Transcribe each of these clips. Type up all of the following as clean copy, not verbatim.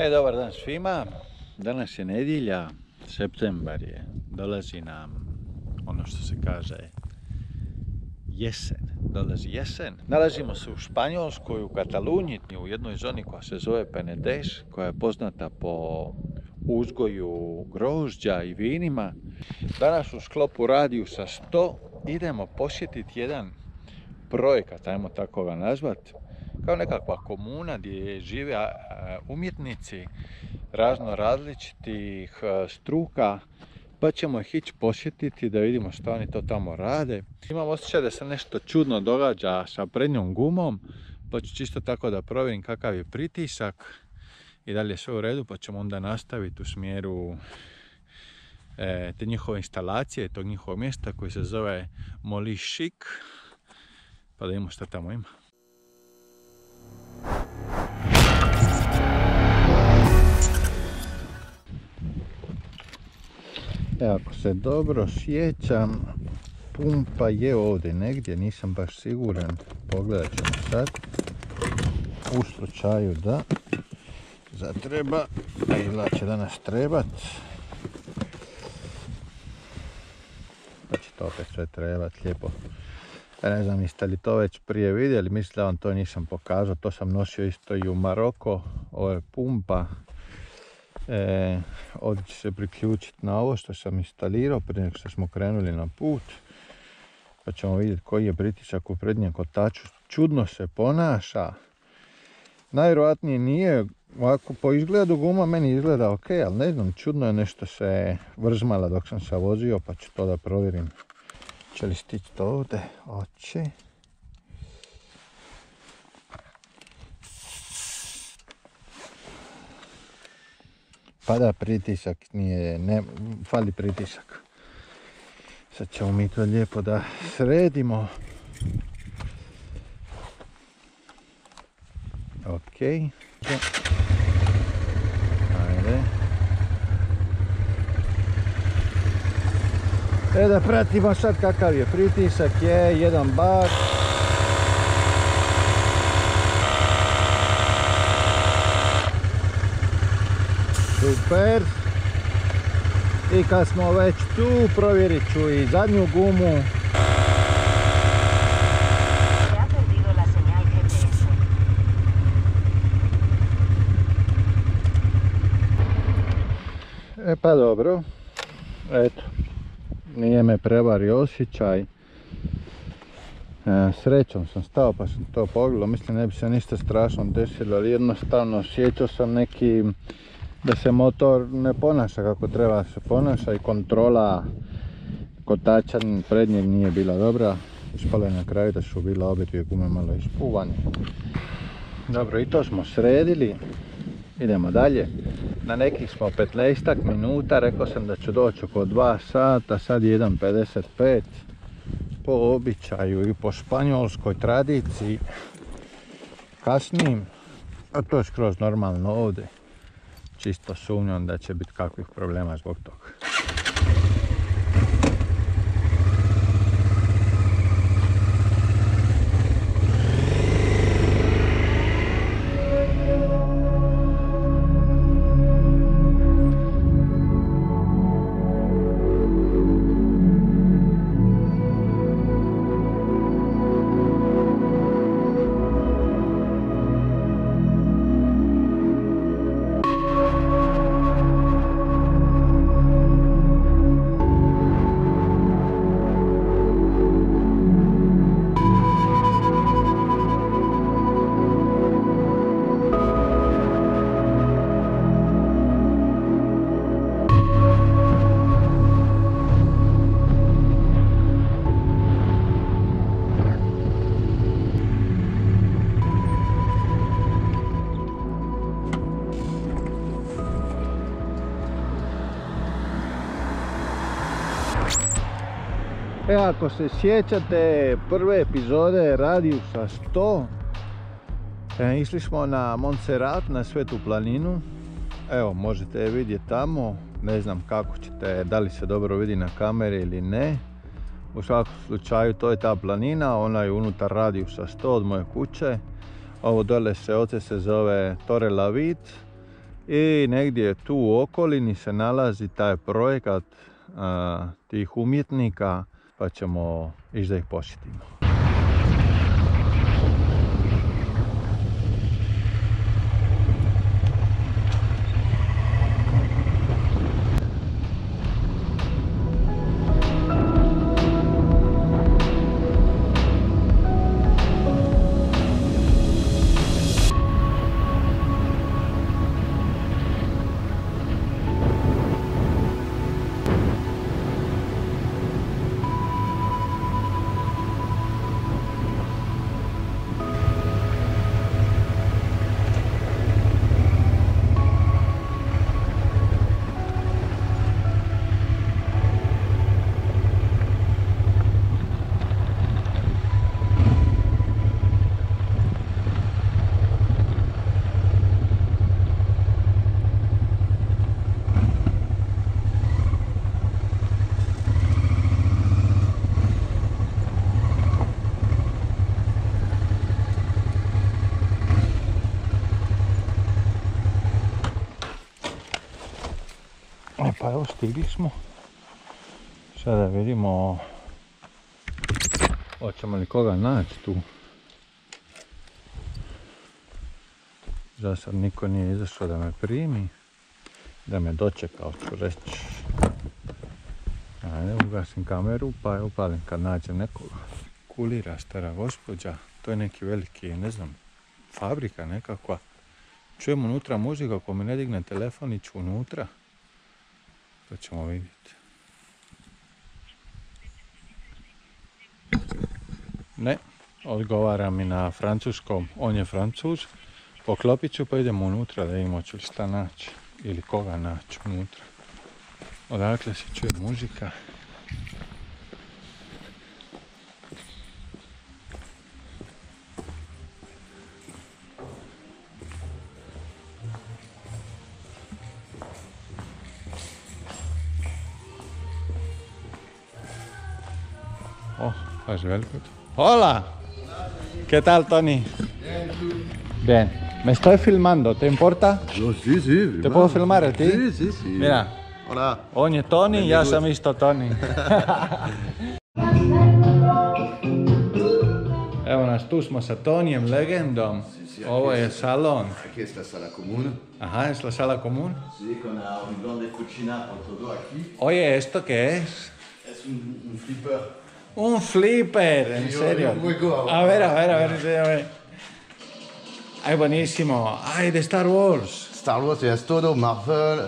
Dobar dan svima. Danas je nedjelja, septembar je. Dolazi nam ono što se kaže jesen. Dolazi jesen. Nalazimo se u Španjolskoj, u Kataluniji, u jednoj zoni koja se zove Penedès, koja je poznata po uzgoju grožđa i vinima. Danas u sklopu Radiusa 100 idemo posjetiti jedan projekat, ajmo tako ga nazvati, kao nekakva komuna gdje žive umjetnici razno različitih struka, pa ćemo ih ići posjetiti da vidimo što oni to tamo rade. Imam osjećaj da se nešto čudno događa sa prednjom gumom, pa ću čisto tako da provjerim kakav je pritisak i da li je sve u redu, pa ćemo onda nastaviti u smjeru te njihove instalacije, tog njihovog mjesta koji se zove Montjuïc, pa da vidimo što tamo ima. Ako se dobro sjećam, pumpa je ovdje negdje, nisam baš siguran, pogledat ćemo sad. U slučaju da zatreba, a izgleda će danas trebat, pa će to opet sve trebat lijepo. Ne znam, jeste li to već prije vidjeli, mislim da vam to nisam pokazao, to sam nosio isto i u Maroko, ovo je pumpa. Ovdje ću se priključiti na ovo što sam instalirao prije nego što smo krenuli na put, pa ćemo vidjeti koji je pritisak u prednjem kotaču. Čudno se ponaša, najvjerojatnije nije, ovako po izgledu guma meni izgleda ok, ali ne znam, čudno je, nešto se vrzmala dok sam se vozio, pa ću to da provjerim. Će li stići to ovdje? Oće. Pada pritisak, fali pritisak. Sad ćemo mi to lijepo da sredimo. Ok. Ajde. Da pratimo sad kakav je pritisak, je 1 bar. Super. I kad smo već tu, provjerit ću i zadnju gumu. Pa dobro. Eto. Nije me prevario osjećaj. Srećom sam stao pa sam to pogledao. Mislim ne bi se ništa strašno desilo, ali jednostavno osjećao sam neki da se motor ne ponaša kako treba se ponaša i kontrola kotača prednjeg nije bila dobra. Ispalo je na kraju da su bila obje dvije gume malo ispuvane. Dobro, i to smo sredili. Idemo dalje. Na nekih smo 15 minuta, rekao sam da ću doći oko 2 sata, sad je 1:55. Po običaju i po španjolskoj tradiciji kasnim, a to je skroz normalno ovdje. Čisto sumnjam da će biti kakvih problema zbog toga. Ako se sjećate prve epizode Radiusa 100, išli smo na Montserrat, na Svetu planinu. Evo, možete je vidjeti tamo, ne znam kako ćete, da li se dobro vidi na kameri ili ne. U svakom slučaju to je ta planina, ona je unutar Radiusa 100 od moje kuće. Ovo dole se zove Torre La Vit I negdje tu u okolini se nalazi taj projekat tih umjetnika, pa ćemo ići da ih posjetimo. Pa evo, stigli smo. Sada vidimo hoćemo li koga naći tu. Za sad niko nije izašao da me primi, da me dočeka, hoću reći. Ajde, ugasim kameru pa je upalim kad nađem nekoga. Kulira stara gospođa, to je neki veliki, ne znam, fabrika nekakva. Čujem unutra muziku, ako mi ne digne telefon iću unutra. To ćemo vidjeti. Ne, odgovara mi na francuskom, on je Francuz. Poklopit ću pa idemo unutra da vidimo ću li šta naći ili koga naći unutra. Odakle se čuje muzika. Oh, faz veliko. Hola! ¿Qué tal, Tony? Bien. Me estoy filmando, ¿te importa? No, sí, sí. ¿Te puedo filmar a ti? Sí, sí, sí. Mira. Hola. On je Tony, ja sam isto Tony. Evo nas, tu smo sa Tonijem, legendom. Ovo je salon. Aquí es la sala común. Ajá, es la sala común. Sí, con un grande cocina por todo aquí. Oye, ¿esto qué es? Es un flipper. Un flipper, en serio. Un juego. A ver, a ver. Ay, buenísimo. Ay, de Star Wars. Star Wars es todo, Marvel.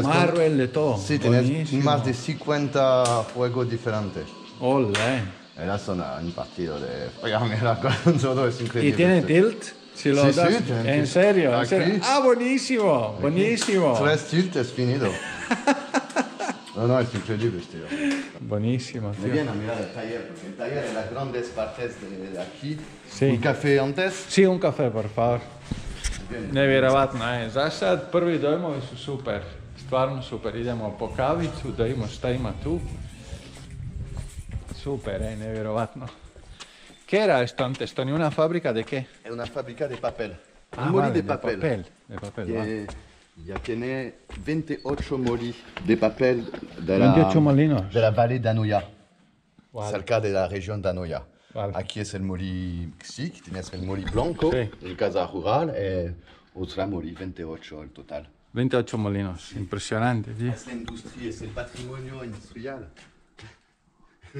Marvel, de todo. Sí, tienes Buenísimo. más de 50 juegos diferentes. Olé. Era un partido de fregamela con todo, es increíble. ¿Y tiene tilt? Si lo Sí, das. sí, tiene ¿En tilt. serio? ¿En Aquí. serio? Ah, buenísimo, buenísimo. 3 tilt es finido. No, es increíble, tío. Buenísimo, Me tío. viene a mirar el taller, porque el taller es las grandes partes de aquí. Sí. Un café antes. Sí, un café, por favor. Nevjerovatno je. Za sad prvi dojmovi su super. Stvarno super. Idemo po kavicu da vidimo šta ima tu. Super, nevjerovatno. ¿Qué era esto antes, Tony? ¿Una fábrica de qué? Es una fábrica de papel. Ah, Un molí vale, de papel. De papel, va. Ya tiene 28 molí de papel de 28 molinos. de la Valle d'Anoia, Vale. cerca de la región de Anoia. Vale. Aquí es el molí, sí, que tienes el molí blanco, Sí. en casa rural, y otra molí, 28 el total. 28 molinos. Impresionante, tío. Es la industria, es el patrimonio industrial.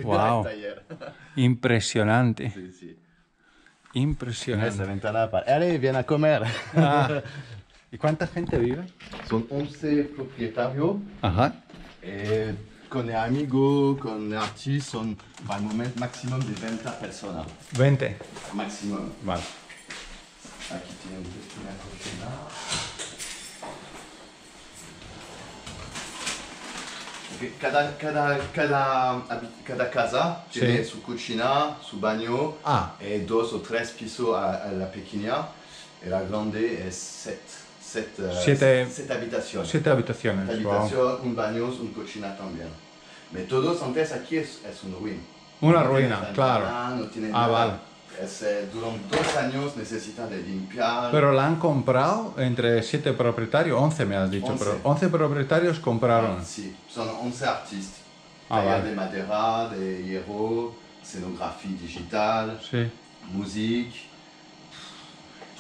Wow. El taller. Impresionante. Sí, sí. Impresionante. Esa ventana para... Allez, viene a comer. Ah. ¿Y cuánta gente vive? Son 11 propietarios. Ajá. Con amigos, con artistas, son al momento máximo de 20 personas. 20. Máximo. Vale. Aquí tiene una cocina. Okay, cada casa Sí. tiene su cocina, su baño, Ah. y 2 o 3 pisos a la pequeña. Y la grande es 7 habitaciones. 7 habitaciones. Wow. Habitación, un baño, una cocina también. Pero todos antes aquí es un ruin. Una No ruina, tiene claro. ventana, no tiene Ah, nada. vale. Durante 2 años necesitan de limpiar. Pero la han comprado entre 7 propietarios, 11 me has dicho, 11. pero 11 propietarios compraron. Sí, son 11 artistas. Ah, Taller vale. de madera, de hierro, escenografía digital, Sí. música.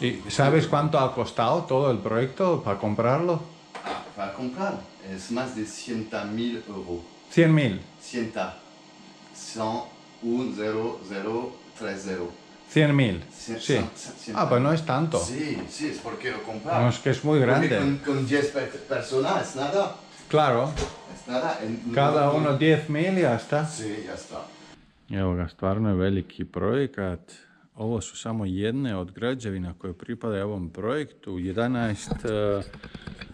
¿Y sabes cuánto ha costado todo el proyecto para comprarlo? Para comprar es más de 100.000 euros. 100.000. 100, 100, 0, 0, 3, 0. 100.000. Cien- Sí. cien- Ah, pues no es tanto. Sí, sí, es porque lo comprar. No, es que es muy Porque grande. con 10 personas es nada. Claro. Es nada. Cada uno 10.000 y ya está. Sí, ya está. Evo ga, stvarno je veliki projekat. Ovo su samo jedne od građevina koje pripadaju ovom projektu. 11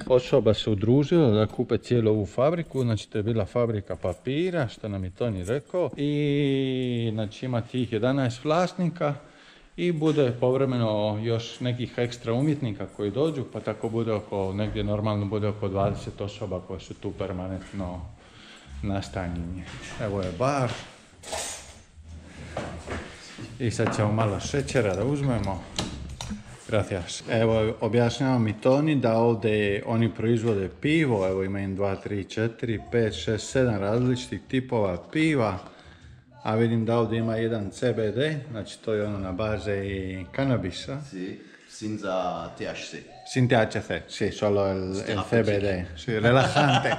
osoba se udružilo da kupe cijelu ovu fabriku. Znači, to je bila fabrika papira, što nam je Toni rekao. I znači, ima tih 11 vlasnika i bude povremeno još nekih ekstra umjetnika koji dođu, pa tako bude negdje normalno bude oko 20 osoba koje su tu permanentno nastanjeni. Evo je bar. I sad ćemo malo šećera da uzmemo. Gracias. Evo, objašnjava mi Toni da ovdje oni proizvode pivo. Evo ima 1, 2, 3, 4, 5, 6, 7 različitih tipova piva. A vidim da ovdje ima jedan CBD, znači to je ono na bazi kanabisa. Sí, sin za THC. Sin THC, sí, solo el CBD. Sí, relajante.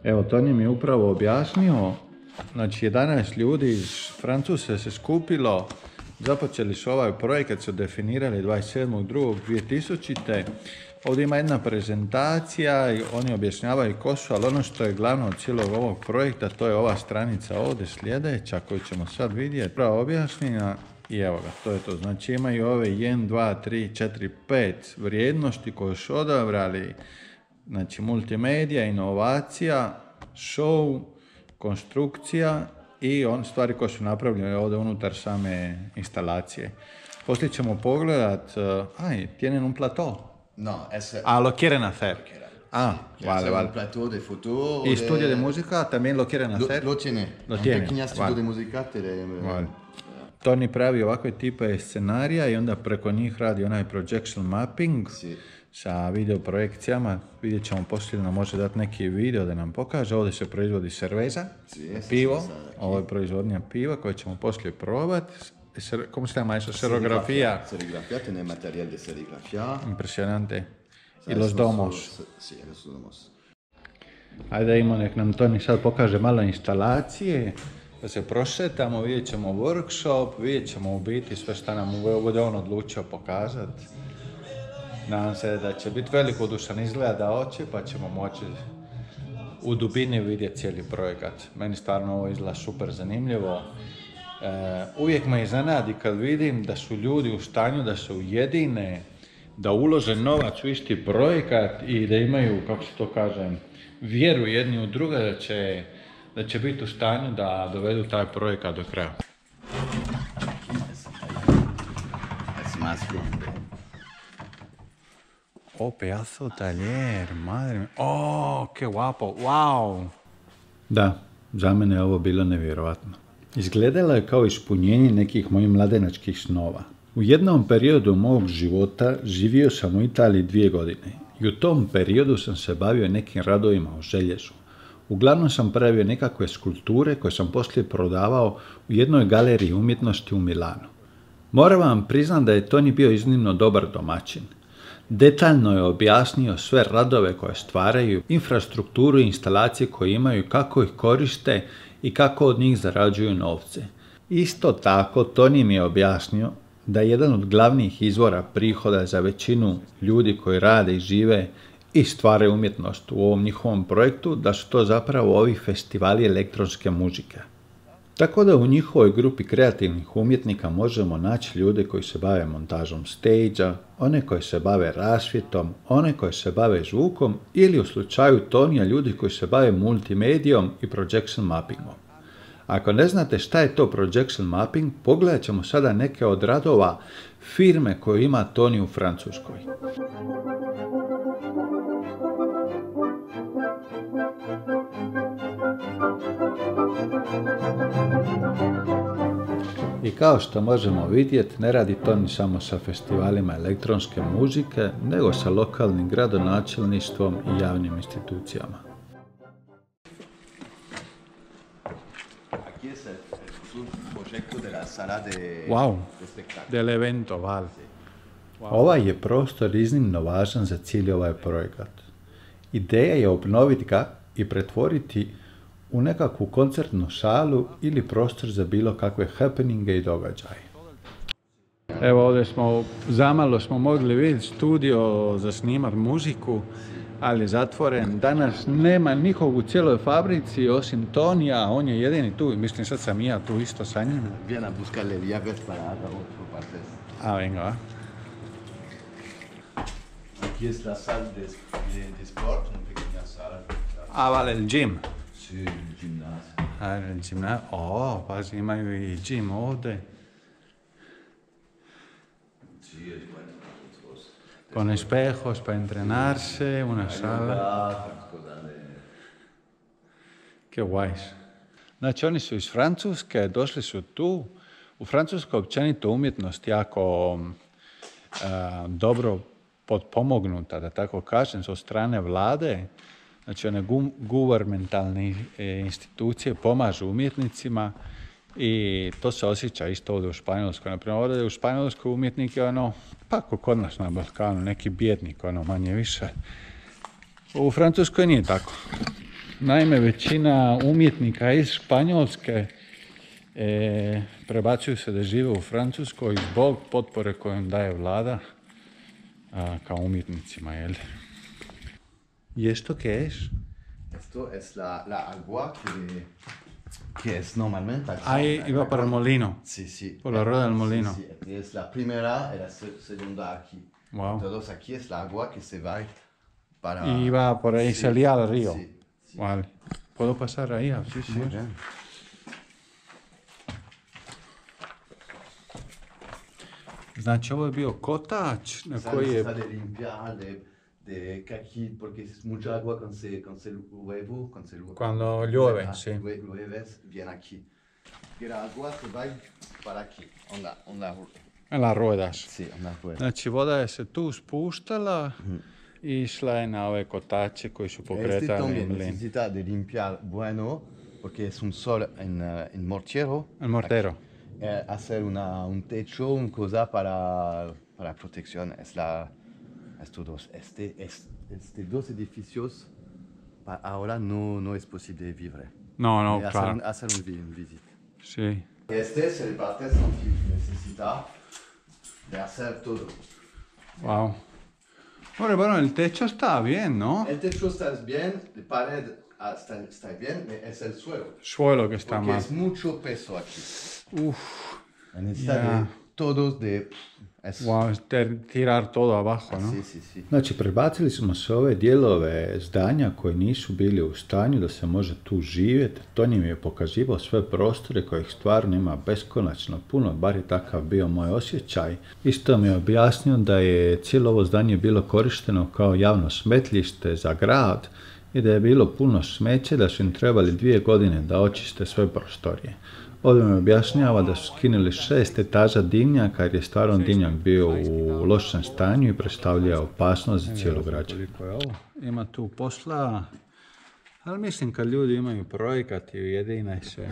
Evo, Toni mi je upravo objasnio, znači 11 ljudi iz Francuske se skupilo, započeli su ovaj projekat, su definirali 27.2.2000. Ovdje ima jedna prezentacija i oni objašnjavaju ko su, ali ono što je glavno od cijelog ovog projekta, to je ova stranica ovdje sljedeća koju ćemo sad vidjeti. Prvo objašnjenja i evo ga, to je to. Znači imaju ove 1, 2, 3, 4, 5 vrijednosti koje su odabrali. Znači multimedija, inovacija, show, konstrukcija i stvari koje su napravljene ovdje unutar same instalacije. Poslije ćemo pogledat, tienen un plateau. No, es. Lo quieren hacer. Quieren Vale, hacer vale. un plateau de fotos. ¿Y estudio de música también lo quieren hacer? Lo tiene. Lo Un tiene, pequeño estudio vale. de música. Vale. Toni pravi ovakve tipe scenarija i onda preko njih radi onaj projection mapping Sí. sa video projekcijama. Vidjet ćemo poslije da nam može dati neki video da nam pokaže. Ovdje se proizvodi cerveza, pivo. Ovo je proizvodnja piva koje ćemo poslije probati. ¿Cómo se llama eso? Serografía. Serigrafía, tiene material de serigrafía. Impresionante. I ¿Sabes? los domos. Sí, los domos. Ajde imamo, nek nam Toni sad pokaže malo instalacije, da se prošetamo, vidjet ćemo workshop, vidjet ćemo u biti sve što nam bude on odlučio pokazati. Nadam se da će biti velikodušan izgleda da oči, pa ćemo moći u dubini vidjeti cijeli projekat. Meni stvarno ovo izgleda super zanimljivo. Uvijek me iznenadi kad vidim da su ljudi u stanju da se ujedine, da ulože novac u isti projekat i da imaju, kako se to kaže, vjeru jedni u druge da će biti u stanju da dovedu taj projekat do kraja. Es más grande. Pedazo taller, madre mía. Qué guapo, wow. Da, za mene je ovo bilo nevjerojatno. Izgledalo je kao ispunjenje nekih mojih mladenačkih snova. U jednom periodu mog života živio sam u Italiji 2 godine i u tom periodu sam se bavio nekim radovima o željezu. Uglavnom sam pravio nekakve skulpture koje sam poslije prodavao u jednoj galeriji umjetnosti u Milanu. Moram vam priznati da je Toni bio iznimno dobar domaćin. Detaljno je objasnio sve radove koje stvaraju, infrastrukturu i instalacije koje imaju, kako ih koriste i kako od njih zarađuju novce. Isto tako, Toni mi je objasnio da je jedan od glavnih izvora prihoda za većinu ljudi koji rade i žive i stvaraju umjetnost u ovom njihovom projektu, da su to zapravo ovi festivali elektronske muzike. Tako da u njihovoj grupi kreativnih umjetnika možemo naći ljude koji se bave montažom stage-a, one koji se bave rasvjetom, one koji se bave zvukom ili u slučaju Tonija ljudi koji se bave multimedijom i projection mappingom. Ako ne znate šta je to projection mapping, pogledat ćemo sada neke od radova firme koju ima Toni u Francuskoj. I kao što možemo vidjeti, ne radi to ni samo sa festivalima elektronske muzike, nego sa lokalnim gradonačelništvom i javnim institucijama. Aquí es el futuro proyecto de la sala de, Wow, de espectáculo. del evento, vale. Ovaj je prostor iznimno važan za cijeli ovaj projekat. Ideja je obnoviti ga i pretvoriti u nekakvu koncertnu salu ili prostor za bilo kakve happeninge i događaje. Evo ovdje zamalo smo mogli vidjeti studio za snimat muziku, ali je zatvoren. Danas nema nikog u cijeloj fabrici osim Tonija, on je jedini tu, mislim sad sam i ja tu isto sa njim. Viene a buscarle llaves para otro partes. A venga, Aquí es la sala de sport, una pequeña sala. a vale, el gym. Sí, el gimnasio. El gimnasio. O, pazi, imaju i gym ovdje. Sí, es bueno para nosotros. Con espejos para entrenarse, una sala. Qué guajs. Znači, oni su iz Francuske, došli su tu. U Francuskoj općenito umjetnost jako dobro potpomognuta, da tako kažem, od strane vlade. Znači, one guvermentalne institucije pomažu umjetnicima i to se osjeća isto ovdje u Španjolskoj. Naprimjer, ovdje u Španjolskoj umjetnik je pa ako kod nas na Balkanu, neki bijednik, manje više. U Francuskoj nije tako. Naime, većina umjetnika iz Španjolske prebacuju se da žive u Francuskoj zbog potpore koju im daje vlada kao umjetnicima, jel? ¿Y esto qué es? Esto es la agua que es normalmente aquí. Ahí iba para el molino. Sí, sí. Por la rueda del molino. Sí, sí. Es la primera y la segunda aquí. Wow. Entonces aquí es la agua que se va para... Y iba por ahí, Sí, salía al río. sí, sí. Vale. ¿Puedo pasar ahí? Sí, sí. Muy bien. Znači, ovo je bio kotač na koji je... de limpiar, de que aquí, porque es mucha agua con se huevo, con se Cuando llueve, Ah, sí. Llueve, viene aquí. Y la agua se va para aquí, on la Na ruedas. Sí, on la rueda. Znači, voda je se tu spuštala i išla je na ove kotače koji su Este pokretali también mlin. necesita de limpiar bueno, porque es un sol en mortero. El mortero. Hacer un techo, una cosa para protección. Es todo. Este dos edificios ahora no es posible vivir. No, no, Hacer claro. hacer un visita. Sí. Este es el parte donde necesita de hacer todo. Wow. Hombre, bueno, el techo está bien, ¿no? El techo está bien, la pared está bien, es el suelo. Suelo que está Porque mal. es mucho peso aquí. Uf. Necesita Ya. de todos de... Wow, tirar todo abajo, ¿no? Sí, sí, sí. Znači, prebacili smo se ove dijelove zdanja koji nisu bili u stanju da se može tu živjeti. To njim je pokazivao sve prostore kojih stvarno ima beskonačno puno, bar je takav bio moj osjećaj. Isto mi je objasnio da je cijelo ovo zdanje bilo korišteno kao javno smetlište za grad i da je bilo puno smeće, da su im trebali 2 godine da očiste sve prostorije. Ovdje mi objašnjava da su skinuli 6 etaža dimnjaka jer je stvarno dimnjak bio u lošem stanju i predstavljao opasnost za cijelu građu. Ima tu posla, ali mislim kad ljudi imaju projekat i ujedine se,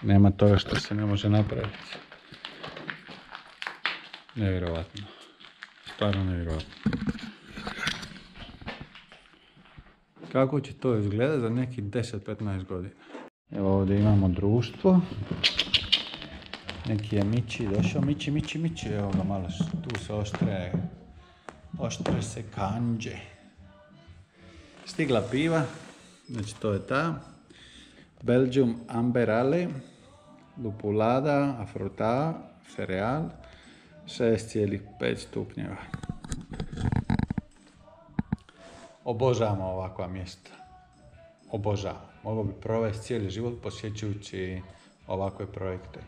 nema toga što se ne može napraviti. Nevjerovatno. Stvarno nevjerovatno. Kako će to izgledati za nekih 10-15 godina? Evo ovdje imamo društvo. Neki je Mići došao. Mići. Evo ga malo, tu se oštre se kanđe. Stigla piva. Znači to je ta. Belgium Amberale. Lupulada, Afruta, Cereal. 6,5 stupnjeva. Obožavamo ovakva mjesta. Obožavam. Mogao bi provesti cijeli život posjećujući ovakve projekte.